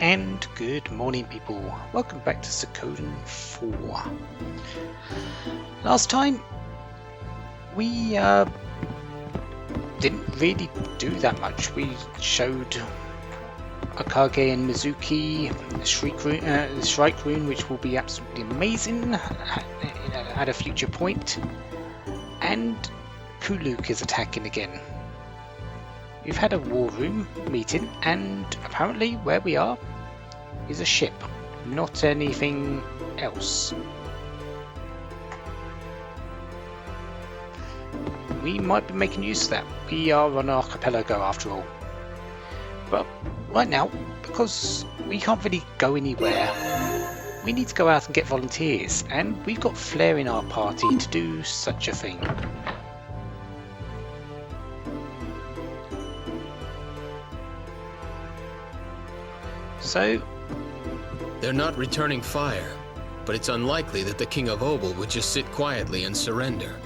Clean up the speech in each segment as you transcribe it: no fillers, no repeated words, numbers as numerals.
And good morning, people. Welcome back to Suikoden 4. Last time we didn't really do that much. We showed Akage and Mizuki the Shrike Rune, which will be absolutely amazing at a future point. And Kuluk is attacking again. We've had a war room meeting, and apparently where we are is a ship, not anything else. We might be making use of that. We are on an archipelago after all. But right now, because we can't really go anywhere, we need to go out and get volunteers, and we've got Flair in our party to do such a thing. So, they're not returning fire, but it's unlikely that the King of Obel would just sit quietly and surrender.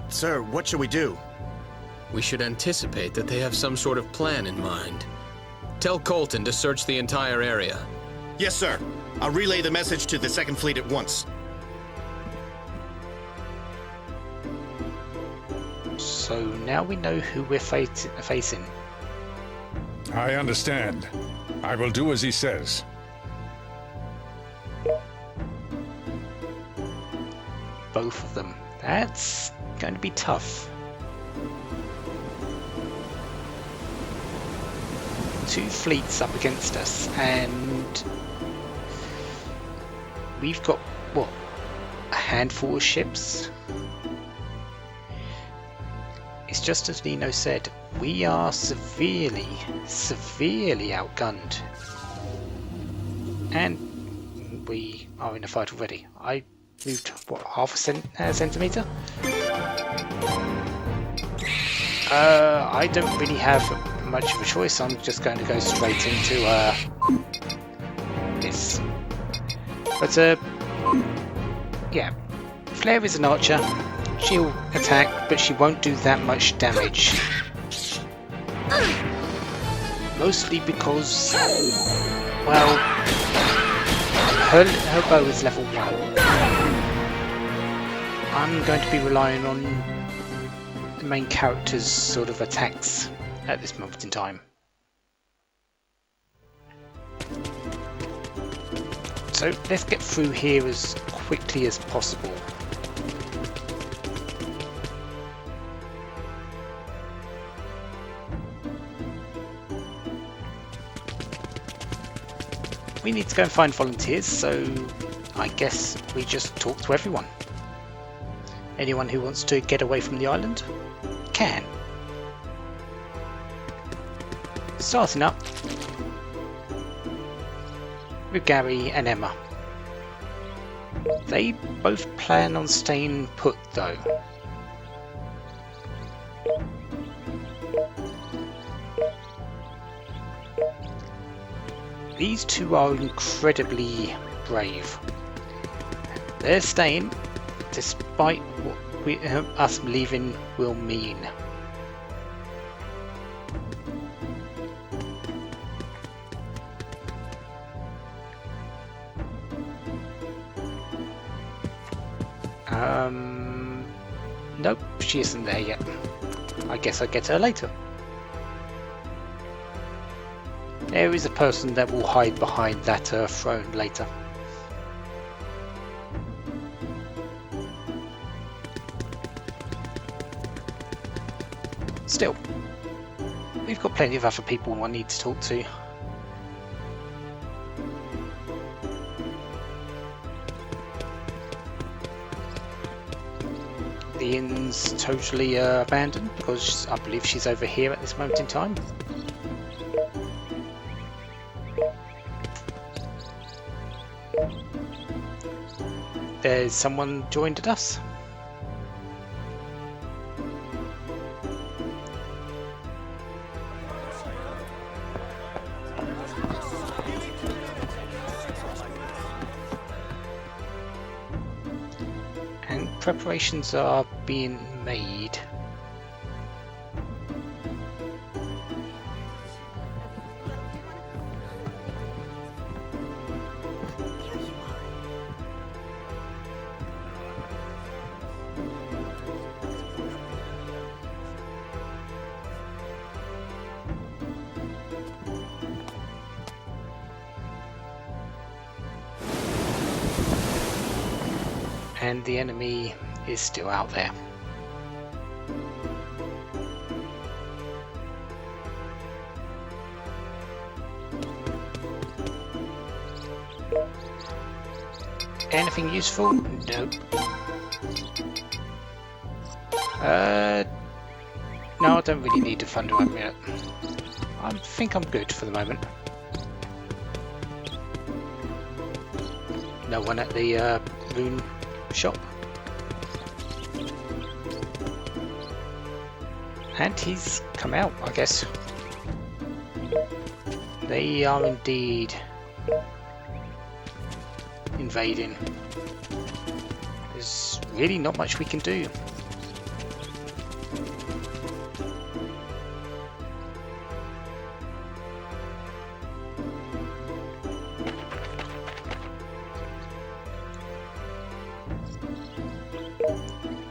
Sir, what should we do? We should anticipate that they have some sort of plan in mind. Tell Colton to search the entire area. Yes, sir. I'll relay the message to the Second Fleet at once. So now we know who we're facing. I understand. I will do as he says. Both of them. That's going to be tough. Two fleets up against us, and we've got, what, a handful of ships? It's just as Nino said, we are severely outgunned. And we are in a fight already. I moved, what, half a centimetre? I don't really have much of a choice. I'm just going to go straight into this. But yeah, Flair is an archer. She'll attack, but she won't do that much damage. Mostly because, well, her bow is level 1. I'm going to be relying on the main character's sort of attacks at this moment in time. So let's get through here as quickly as possible. We need to go and find volunteers, so I guess we just talk to everyone. Anyone who wants to get away from the island can. Starting up with Gary and Emma. They both plan on staying put though. These two are incredibly brave. They're staying despite what us leaving will mean. Nope, she isn't there yet. I guess I'll get her later. There is a person that will hide behind that throne later. Still, we've got plenty of other people I need to talk to. The inn's totally abandoned because I believe she's over here at this moment in time. There's someone joined us. And preparations are being made. and the enemy is still out there. Anything useful? Nope. No, I don't really need a thunder amulet. I think I'm good for the moment. No one at the rune shop. And he's come out, I guess. They are indeed invading. There's really not much we can do.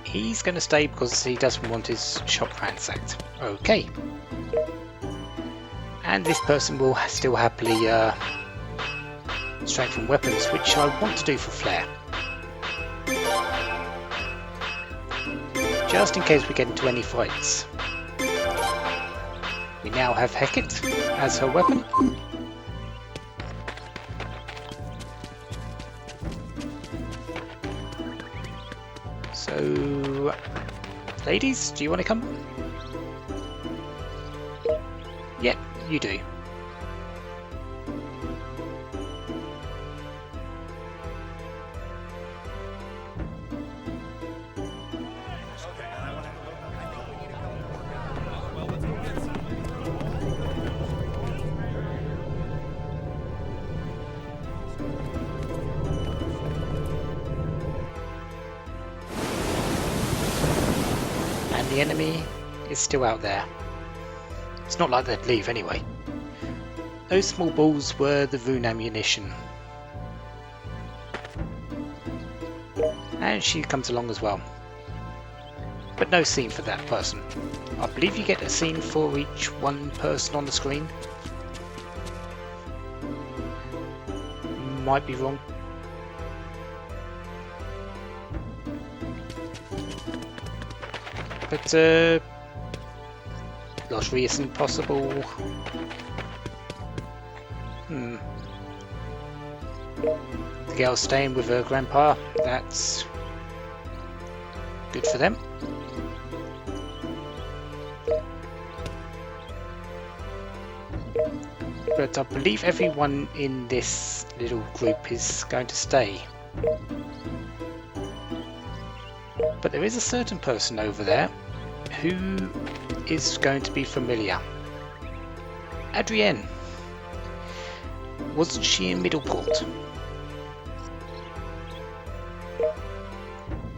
He's going to stay because he doesn't want his shop ransacked. Okay. And this person will still happily strengthen weapons, which I want to do for Flair. Just in case we get into any fights. We now have Hecate as her weapon. So, ladies, do you want to come? Yep, you do. The enemy is still out there. It's not like they'd leave anyway. Those small balls were the rune ammunition. And she comes along as well. But no scene for that person. I believe you get a scene for each one person on the screen. Might be wrong. But, lottery isn't possible. The girl's staying with her grandpa. That's good for them. But I believe everyone in this little group is going to stay. But there is a certain person over there who is going to be familiar. Adrienne. Wasn't she in Middleport?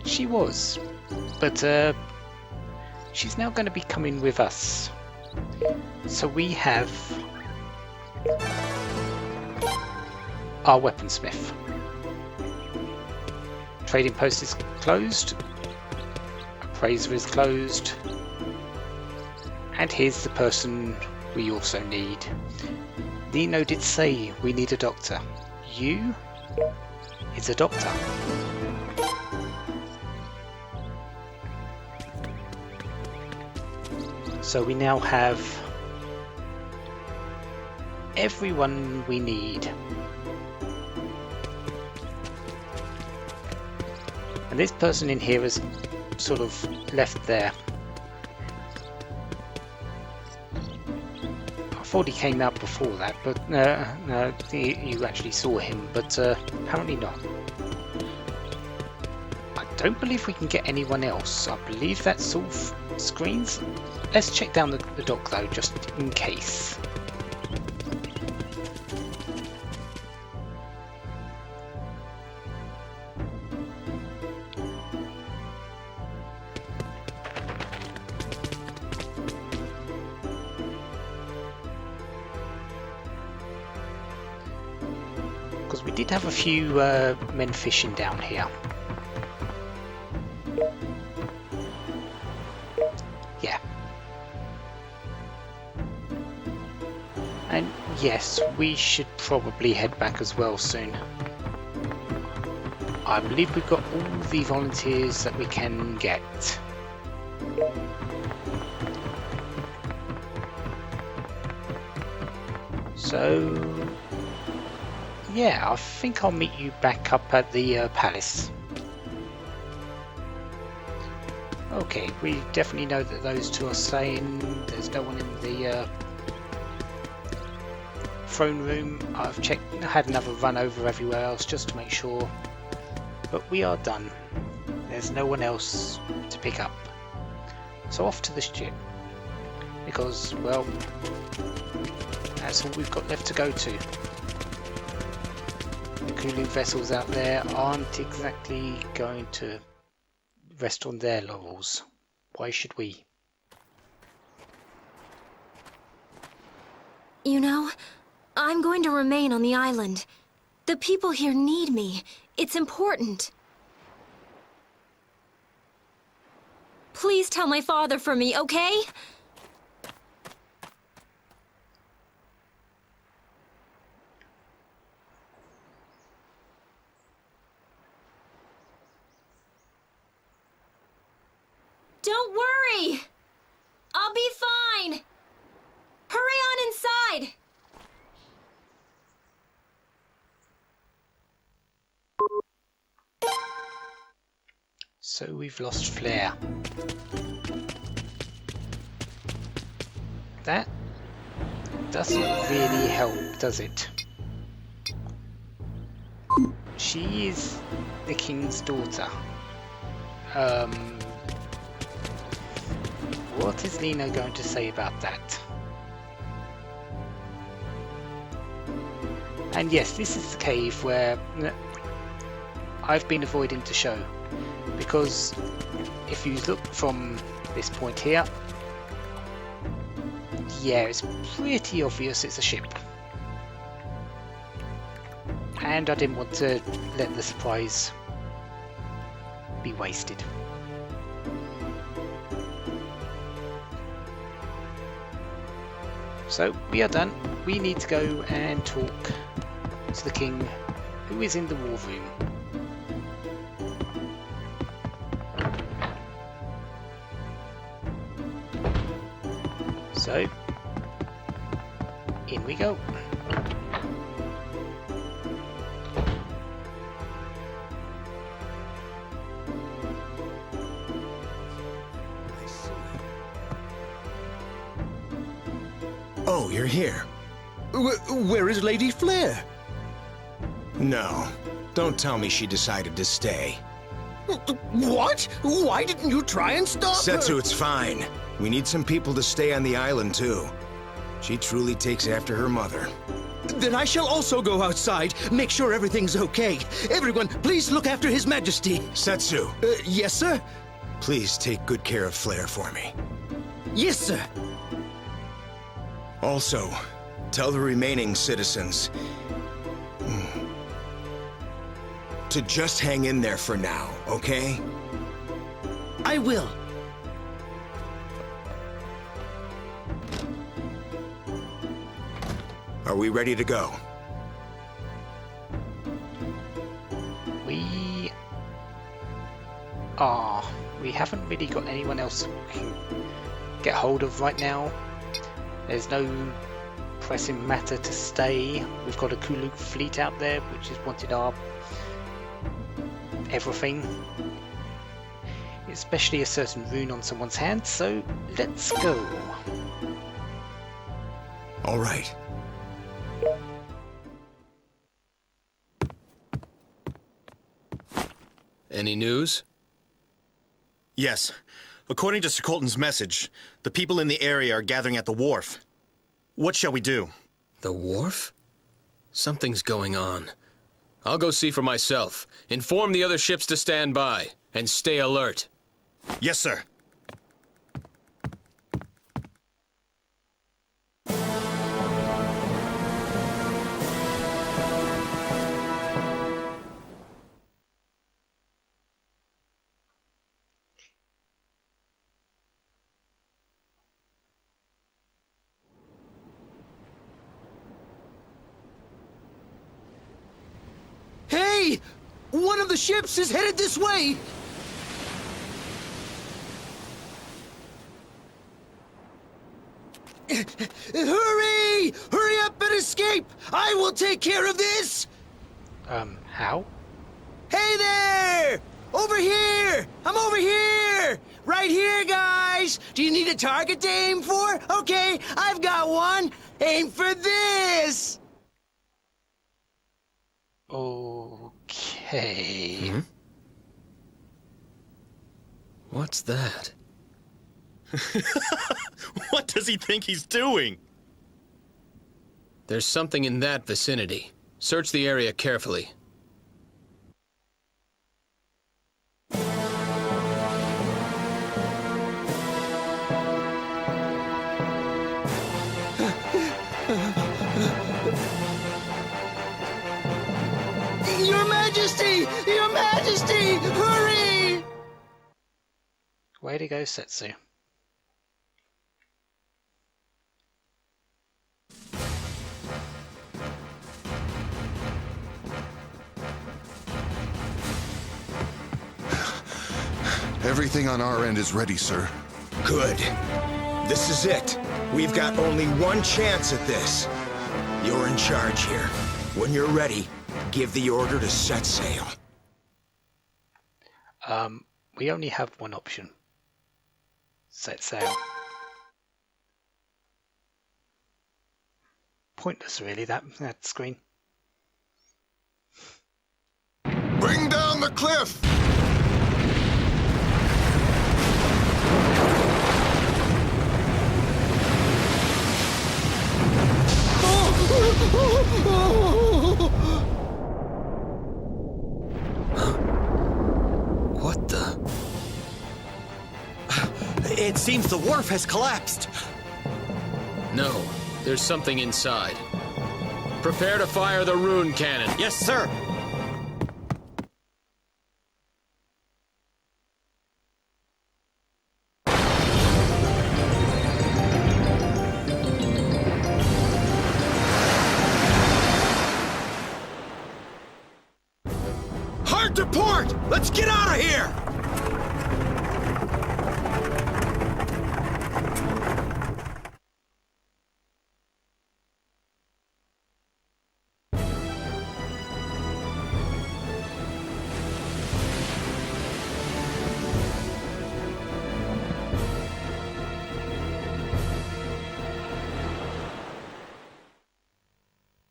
She was. But she's now going to be coming with us. So we have our weaponsmith. Trading post is closed. Appraiser is closed. And here's the person we also need. Nino did say we need a doctor. You is a doctor. So we now have everyone we need. And this person in here is sort of left there. I thought he came out before that, but no, you actually saw him, but apparently not. I don't believe we can get anyone else. I believe that's all screens. Let's check down the dock though, just in case. Because we did have a few men fishing down here. Yeah. And yes, we should probably head back as well soon. I believe we've got all the volunteers that we can get. So, yeah, I think I'll meet you back up at the palace. Okay, we definitely know that those two are staying. There's no one in the throne room. I've checked, had another run over everywhere else just to make sure. But we are done. There's no one else to pick up. So off to the ship. Because, well, that's all we've got left to go to. The Kulu vessels out there aren't exactly going to rest on their laurels. Why should we? You know, I'm going to remain on the island. The people here need me. It's important. Please tell my father for me, okay? Don't worry! I'll be fine! Hurry on inside! So we've lost Flair. That doesn't really help, does it? She is the king's daughter. What is Lena going to say about that? And yes, this is the cave where I've been avoiding to show, because if you look from this point here, yeah, it's pretty obvious it's a ship. And I didn't want to let the surprise be wasted. So we are done. We need to go and talk to the king, who is in the war room. So, in we go. Oh, you're here. Where is Lady Flair? No, don't tell me she decided to stay. What? Why didn't you try and stop Setsu, her? it's fine. We need some people to stay on the island, too. She truly takes after her mother. Then I shall also go outside, make sure everything's okay. Everyone, please look after His Majesty. Setsu, Yes, sir? please take good care of Flair for me. Yes, sir. Also, tell the remaining citizens to just hang in there for now, okay? I will. Are we ready to go? We are. We haven't really got anyone else we can get hold of right now. There's no pressing matter to stay. We've got a Kulu fleet out there which has wanted our everything, especially a certain rune on someone's hand, so let's go. All right. Any news? Yes. According to Suikoden's message, the people in the area are gathering at the wharf. What shall we do? The wharf? Something's going on. I'll go see for myself. Inform the other ships to stand by, and stay alert. Yes, sir. Hey! One of the ships is headed this way! Hurry! Hurry up and escape! I will take care of this! How? Hey there! Over here! I'm over here! Right here, guys! Do you need a target to aim for? Okay, I've got one! Aim for this! Okay. What's that? What does he think he's doing? There's something in that vicinity. Search the area carefully. Your Majesty! Your Majesty! Hurry! Way to go, Setsu. Everything on our end is ready, sir. Good. This is it. We've got only one chance at this. You're in charge here. When you're ready, give the order to set sail. We only have one option. Set sail. Pointless, really, that screen. Bring down the cliff! What the? It seems the wharf has collapsed. No, there's something inside. Prepare to fire the rune cannon. Yes, sir. Hard to port! Let's get out of here!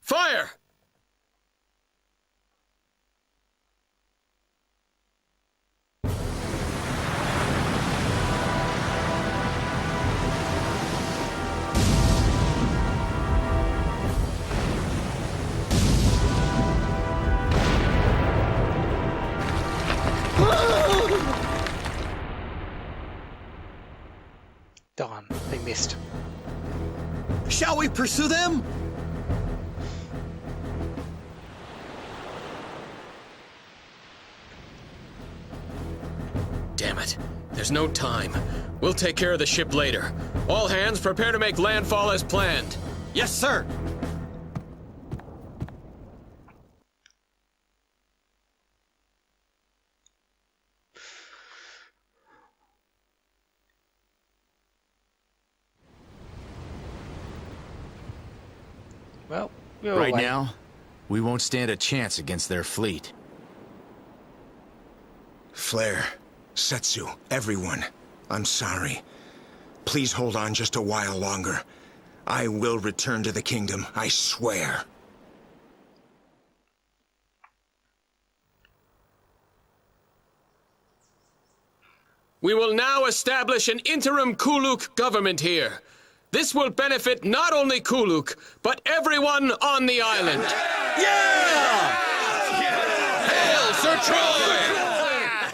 Fire! Darn, they missed. Shall we pursue them? Damn it. There's no time. We'll take care of the ship later. All hands prepare to make landfall as planned. Yes, sir. Well, we're Right away. now, we won't stand a chance against their fleet. Flare, Setsu, everyone, I'm sorry. Please hold on just a while longer. I will return to the kingdom, I swear. We will now establish an interim Kuluk government here. This will benefit not only Kuluk, but everyone on the island. Yeah! Hail, Sir Troy!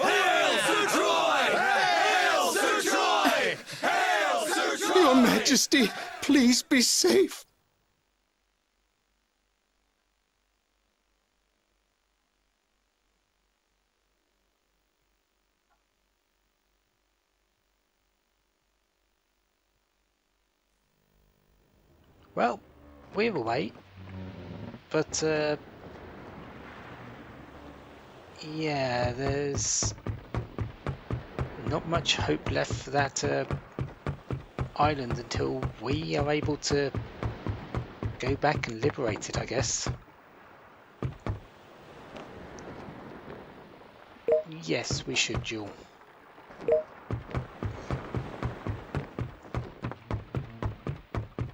Hail, Sir Troy! Hail, Sir Troy! Hail, Sir Troy! Your Majesty, please be safe. Well, we're away. But, Yeah, there's not much hope left for that island until we are able to go back and liberate it, I guess. Yes, we should, Jewel.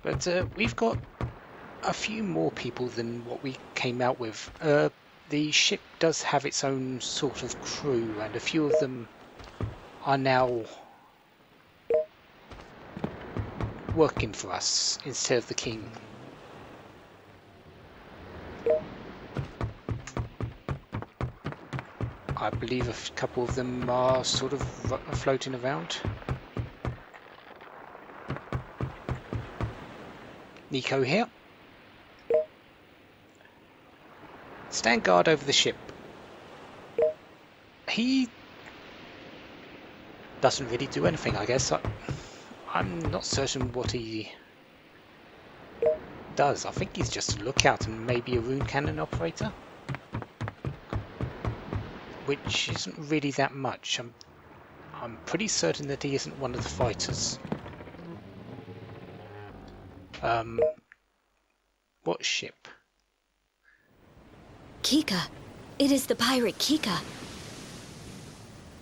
But we've got a few more people than what we came out with. The ship does have its own sort of crew, and a few of them are now working for us instead of the king. I believe a couple of them are sort of floating around. Nico here. Stand guard over the ship. He doesn't really do anything, I guess. I'm not certain what he does. I think he's just a lookout and maybe a rune cannon operator, which isn't really that much. I'm pretty certain that he isn't one of the fighters. What ship? Kika. It is the pirate Kika.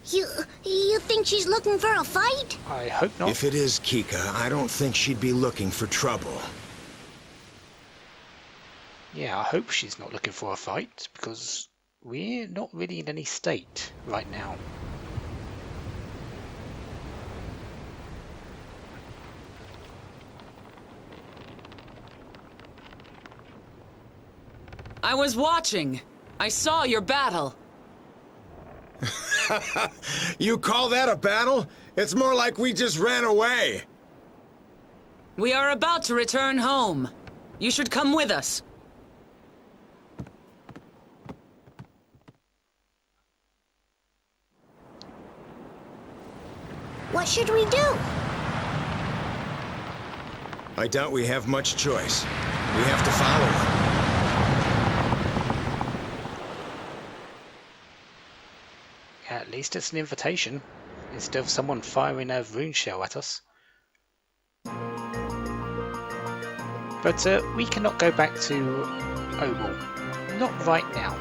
You think she's looking for a fight? I hope not. If it is Kika, I don't think she'd be looking for trouble. Yeah, I hope she's not looking for a fight, because we're not really in any state right now. I was watching. I saw your battle. You call that a battle? It's more like we just ran away. We are about to return home. You should come with us. What should we do? I doubt we have much choice. We have to follow her. At least it's an invitation, instead of someone firing a rune shell at us. But we cannot go back to Oval. Not right now.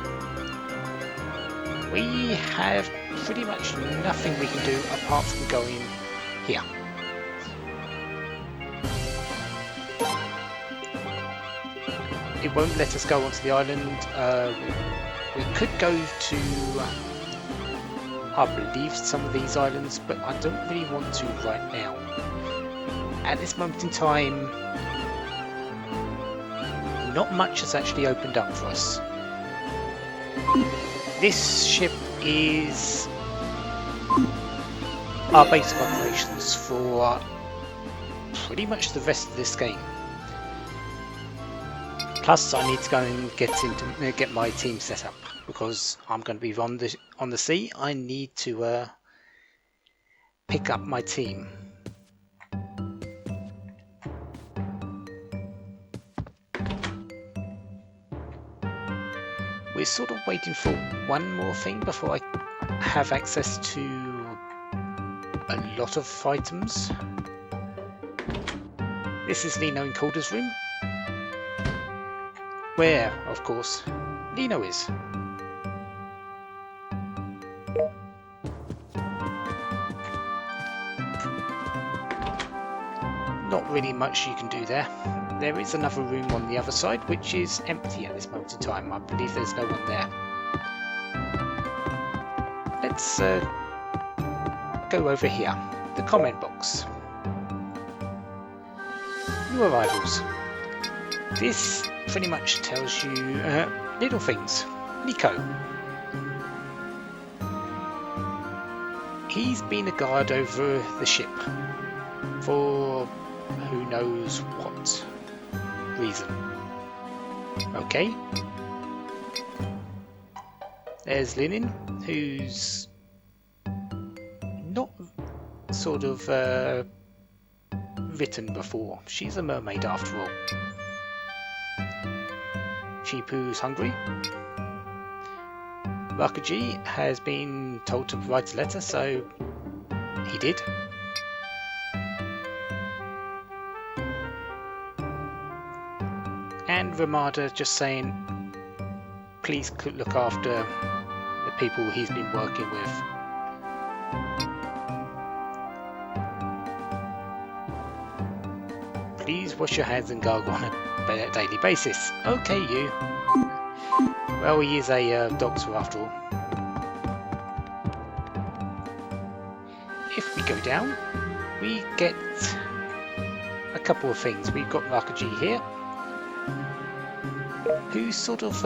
We have pretty much nothing we can do apart from going here. It won't let us go onto the island. We could go to, I believe, some of these islands, but I don't really want to right now. At this moment in time, not much has actually opened up for us. This ship is our base of operations for pretty much the rest of this game. Plus, I need to go and get my team set up, because I'm going to be on the sea. I need to pick up my team. We're sort of waiting for one more thing before I have access to a lot of items. This is Lino and Calder's room, where, of course, Lino is. Not really much you can do there. There is another room on the other side, which is empty at this moment in time. I believe there's no one there. Let's go over here. The comment box. New arrivals. This pretty much tells you little things. Nico. He's been a guard over the ship for who knows what reason. Okay. There's Linen, who's not sort of written before. She's a mermaid after all. Chipu's hungry. Rakuji has been told to write a letter, so he did. And Ramada just saying, please look after the people he's been working with. Please wash your hands and gargle on a daily basis. Okay, you. Well, he is a doctor after all. If we go down, we get a couple of things. We've got Rakuji here, who sort of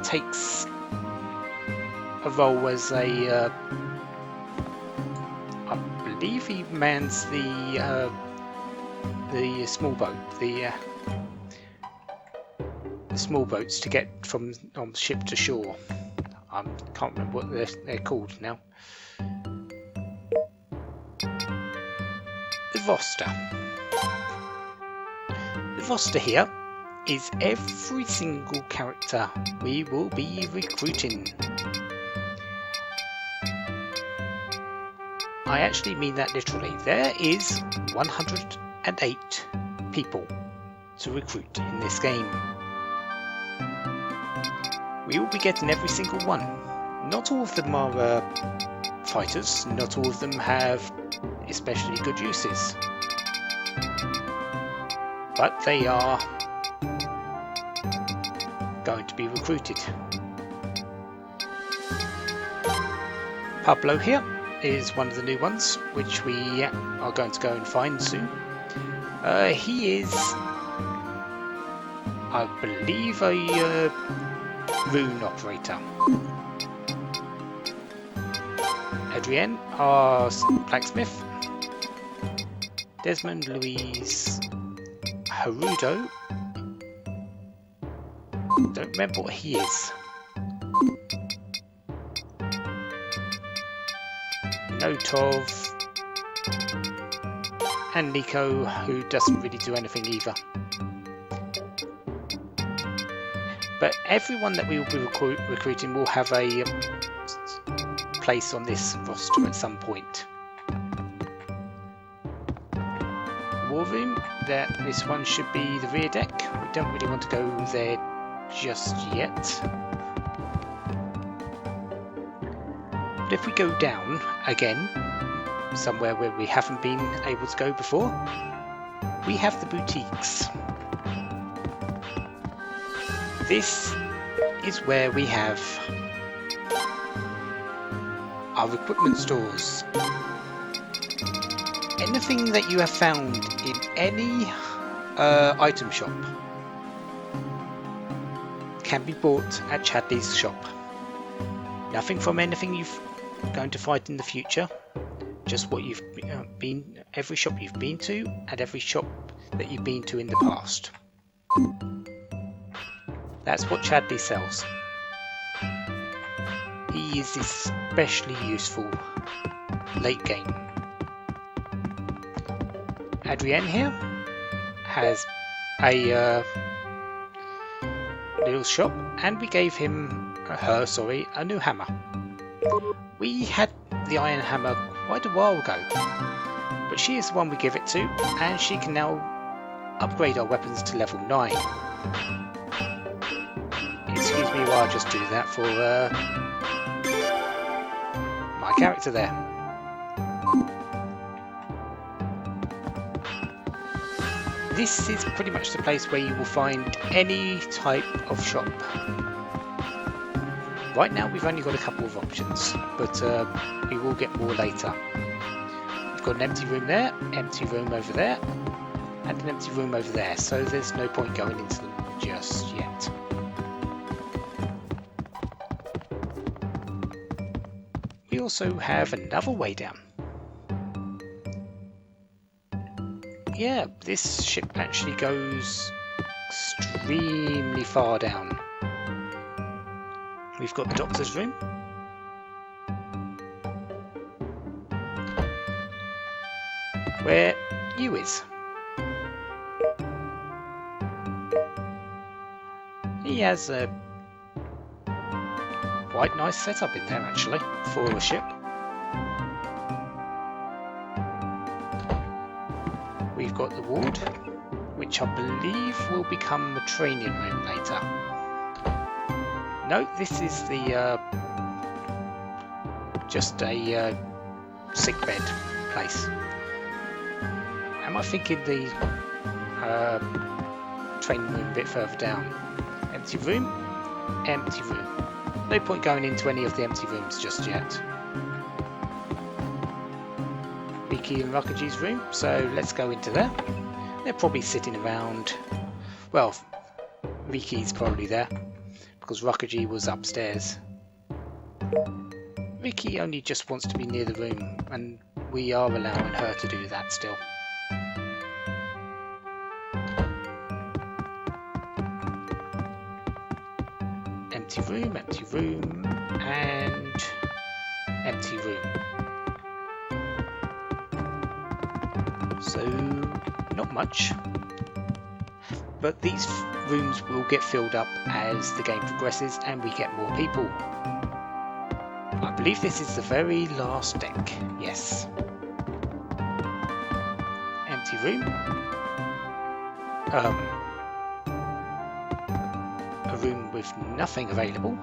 takes a role as a, I believe he mans the small boat, the small boats to get from ship to shore. I can't remember what they're called now. The roster. The roster here is every single character we will be recruiting. I actually mean that literally. There is 108 people to recruit in this game. We will be getting every single one. Not all of them are fighters, not all of them have especially good uses. But they are going to be recruited. Pablo here is one of the new ones, which we are going to go and find soon. He is, I believe, a rune operator. Adrienne, our blacksmith. Desmond Luis Harudo. Don't remember what he is. Notov. And Nico, who doesn't really do anything either. But everyone that we will be recruiting will have a place on this roster at some point. War room, this one should be the rear deck. We don't really want to go there just yet. But if we go down again, somewhere where we haven't been able to go before, we have the boutiques. This is where we have our equipment stores. Anything that you have found in any item shop can be bought at Chadley's shop. Nothing from anything you're going to fight in the future, just what you've been, every shop you've been to and every shop that you've been to in the past. That's what Chadley sells. He is especially useful late game. Adrienne here has a little shop, and we gave her a new hammer. We had the iron hammer quite a while ago, but she is the one we give it to, and she can now upgrade our weapons to level 9. Excuse me while I just do that for my character there. This is pretty much the place where you will find any type of shop. Right now we've only got a couple of options, but we will get more later. We've got an empty room there, empty room over there, and an empty room over there, so there's no point going into them just yet. We also have another way down. Yeah, this ship actually goes extremely far down. We've got the doctor's room. Where you is. He has quite nice setup in there actually for a ship. We've got the ward, which I believe will become a training room later. No, this is the just a sick bed place. Am I thinking the training room a bit further down? Empty room, empty room. No point going into any of the empty rooms just yet. Riki and Rakuji's room, so let's go into there. They're probably sitting around. Well, Riki's probably there because Rakuji was upstairs. Riki only just wants to be near the room, and we are allowing her to do that still. Empty room, and empty room. So, not much. But these rooms will get filled up as the game progresses and we get more people. I believe this is the very last deck, yes. Empty room. A room with nothing available.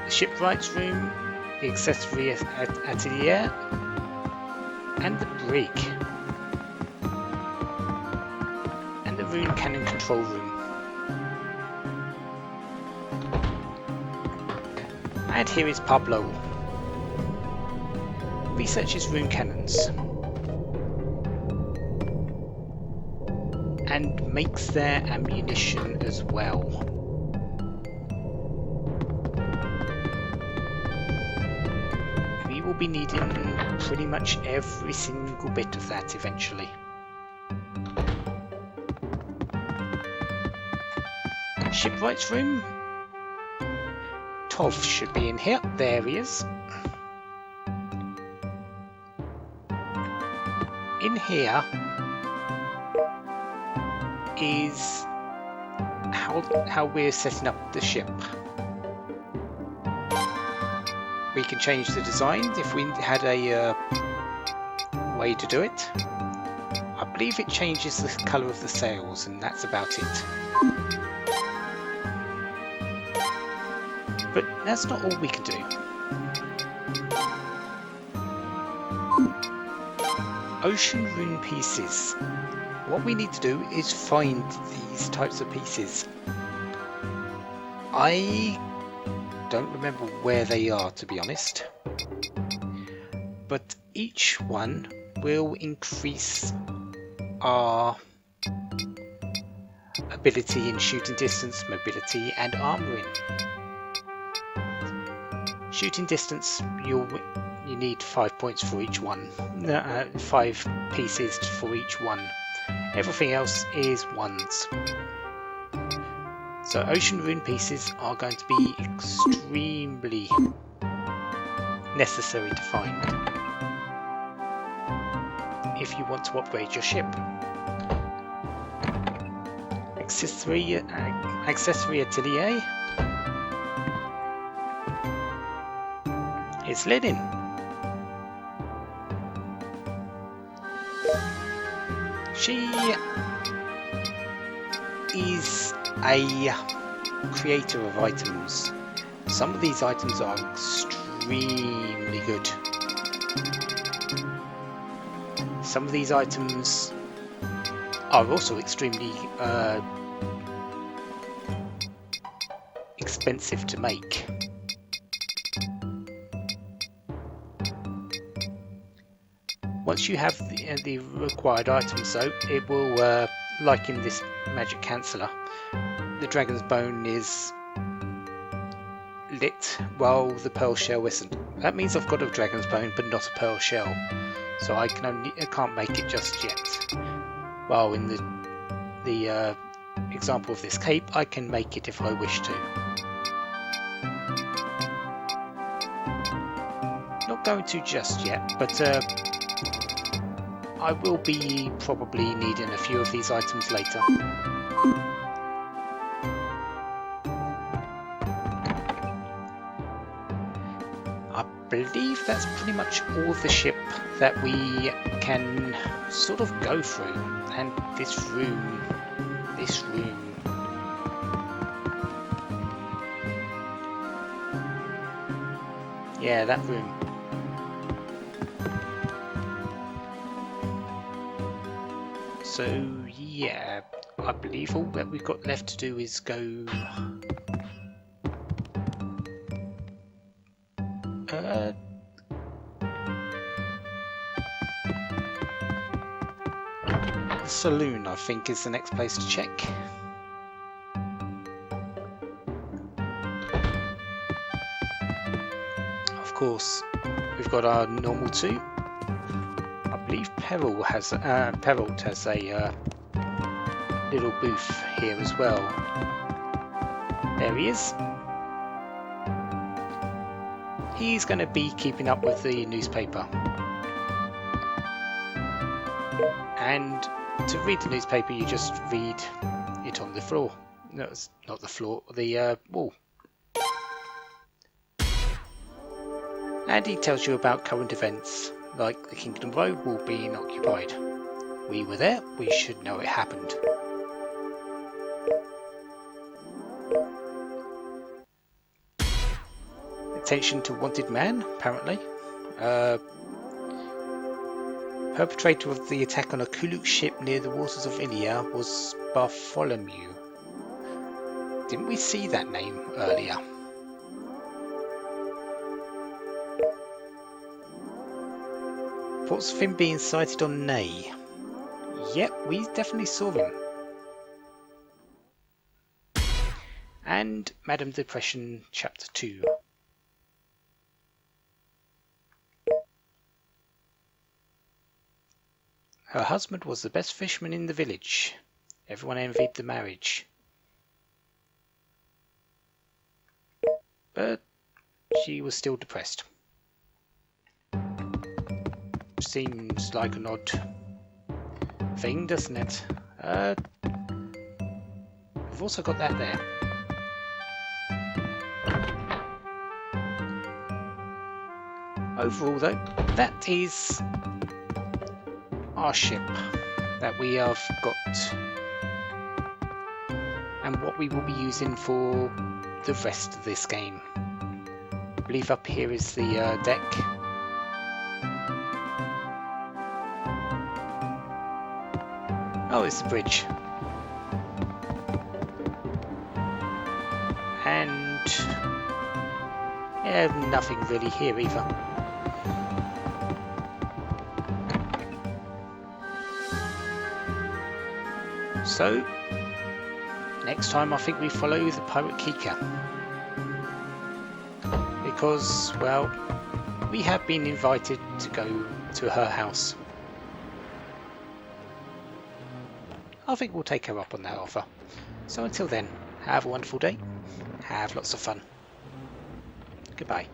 The shipwright's room, the accessory atelier, and the brig. And the rune cannon control room. And here is Pablo. Researches rune cannons. And makes their ammunition as well. We will be needing pretty much every single bit of that eventually. Shipwright's room. Tov should be in here. There he is. In here is how we're setting up the ship. We can change the design if we had a way to do it. I believe it changes the colour of the sails, and that's about it. But that's not all we can do. Ocean rune pieces. What we need to do is find these types of pieces. I don't remember where they are, to be honest. But each one will increase our ability in shooting distance, mobility, and armoring. Shooting distance, you need 5 points for each one. 5 pieces for each one. Everything else is ones. So ocean rune pieces are going to be extremely necessary to find if you want to upgrade your ship. Accessory atelier. It's Lenin. She is a creator of items. Some of these items are extremely good. Some of these items are also extremely expensive to make. Once you have the required items though, it will, like in this magic canceller, the dragon's bone is lit while the pearl shell isn't. That means I've got a dragon's bone but not a pearl shell, so I can't make it just yet. While in the example of this cape, I can make it if I wish to. Not going to just yet, but I will be probably needing a few of these items later. believe that's pretty much all of the ship that we can sort of go through. And this room. Yeah, that room. So, yeah, I believe all that we've got left to do is go... the saloon, I think, is the next place to check. Of course, we've got our normal two. I believe Perrault has a little booth here as well. There he is. He's going to be keeping up with the newspaper. And to read the newspaper, you just read it on the floor. No, it's not the floor, the wall. And he tells you about current events, like the Kingdom Road will be occupied. We were there, we should know it happened. Attention to wanted man, apparently. Perpetrator of the attack on a Kuluk ship near the waters of Ilia was Bartholomew. Didn't we see that name earlier? Reports of him being sighted on Nay. Yep, we definitely saw him. And Madame Depression, Chapter 2. Her husband was the best fisherman in the village. Everyone envied the marriage. But she was still depressed. Seems like an odd thing, doesn't it? We've also got that there. Overall though, that is our ship that we have got and what we will be using for the rest of this game. I believe up here is the deck. Oh, it's the bridge. And yeah, nothing really here either. So, next time I think we follow the pirate Kika. Because, well, we have been invited to go to her house. I think we'll take her up on that offer. So until then, have a wonderful day, have lots of fun. Goodbye.